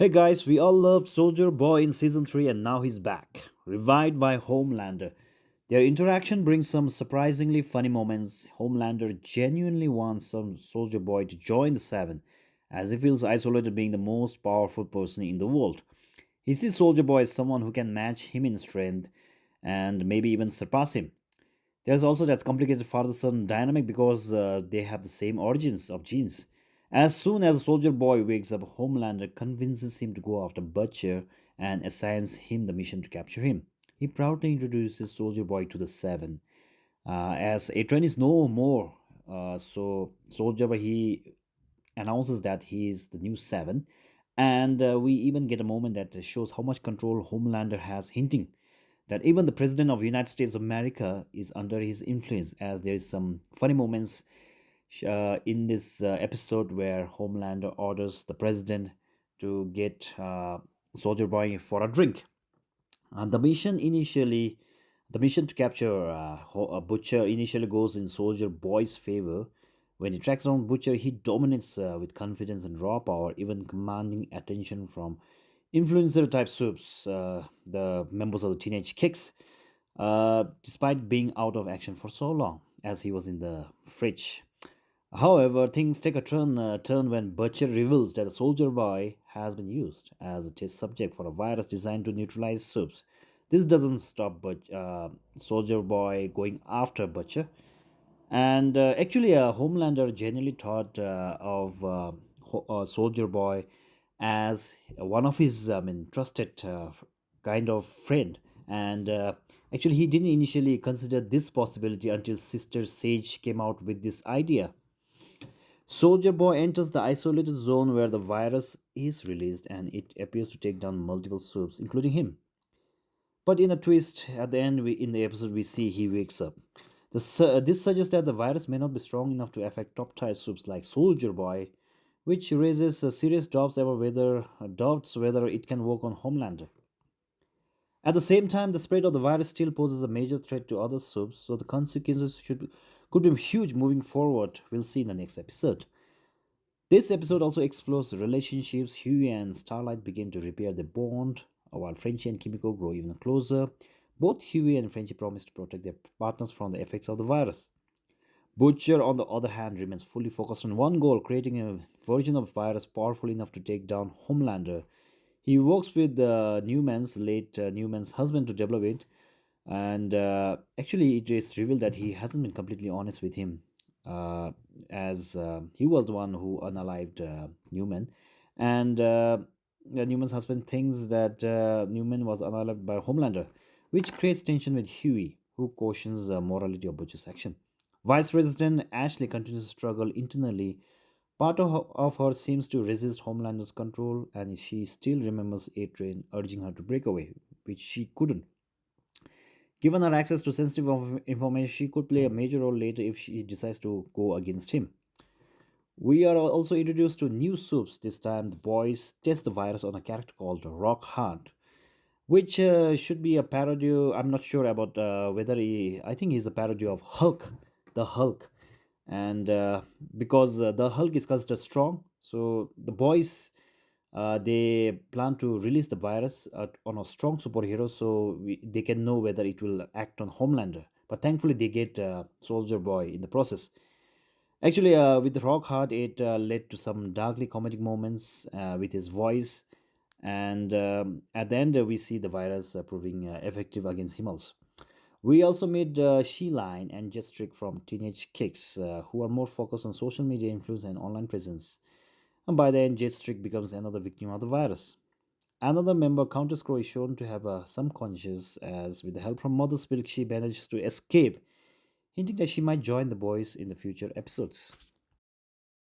Hey guys, we all loved Soldier Boy in season 3 and now he's back, revived by Homelander. Their interaction brings some surprisingly funny moments. Homelander genuinely wants some Soldier Boy to join the Seven, as he feels isolated being the most powerful person in the world. He sees Soldier Boy as someone who can match him in strength and maybe even surpass him. There's also that complicated father son dynamic because they have the same origins of genes. As soon as Soldier Boy wakes up, Homelander convinces him to go after Butcher and assigns him the mission to capture him. He proudly introduces Soldier Boy to the Seven. As Adrian is no more, so Soldier Boy he announces that he is the new Seven, and we even get a moment that shows how much control Homelander has, hinting that even the president of the United States of America is under his influence. As there is some funny moments in this episode where Homelander orders the president to get Soldier Boy for a drink. The mission to capture Butcher initially goes in Soldier Boy's favor. When he tracks down Butcher, he dominates with confidence and raw power, even commanding attention from influencer type soups, the members of the Teenage Kicks, despite being out of action for so long, as he was in the fridge. However, things take a turn when Butcher reveals that a soldier boy has been used as a test subject for a virus designed to neutralize soups. This doesn't stop Soldier Boy going after Butcher. And actually, Homelander genuinely thought of Soldier Boy as one of his, trusted kind of friend. And actually, he didn't initially consider this possibility until Sister Sage came out with this idea. Soldier Boy enters the isolated zone where the virus is released and it appears to take down multiple soups, including him. But in a twist, at the end, in the episode, we see he wakes up. This suggests that the virus may not be strong enough to affect top tier soups like Soldier Boy, which raises serious doubts whether it can work on Homelander. At the same time, the spread of the virus still poses a major threat to other soups, so the consequences should could be huge moving forward. We'll see in the next episode. This episode also explores the relationships. Huey and Starlight begin to repair their bond, while Frenchie and Kimiko grow even closer. Both Huey and Frenchie promise to protect their partners from the effects of the virus. Butcher, on the other hand, remains fully focused on one goal, creating a version of virus powerful enough to take down Homelander. He works with Newman's husband to develop it, and actually, it is revealed that he hasn't been completely honest with him, as he was the one who unalived Newman, and Newman's husband thinks that Newman was unalived by Homelander, which creates tension with Huey, who cautions the morality of Butcher's action. Vice President Ashley continues to struggle internally. Part of her seems to resist Homelander's control, and she still remembers A-Train urging her to break away, which she couldn't. Given her access to sensitive information, she could play a major role later if she decides to go against him. We are also introduced to new soups. This time, the boys test the virus on a character called Rock Hard, which should be a parody. I'm not sure about whether he. I think he's a parody of Hulk, the Hulk, and because the Hulk is considered strong, so the boys they plan to release the virus on a strong superhero, so they can know whether it will act on Homelander. But thankfully, they get Soldier Boy in the process. Actually, with Rock Hard, it led to some darkly comedic moments with his voice, and at the end, we see the virus proving effective against him also. We also made She-Line and Jetstrick from Teenage Kicks, who are more focused on social media influence and online presence. And by the end, Jetstrick becomes another victim of the virus. Another member, Countess Crow, is shown to have some conscience, as with the help from Mother's Milk, she manages to escape, hinting that she might join the boys in the future episodes.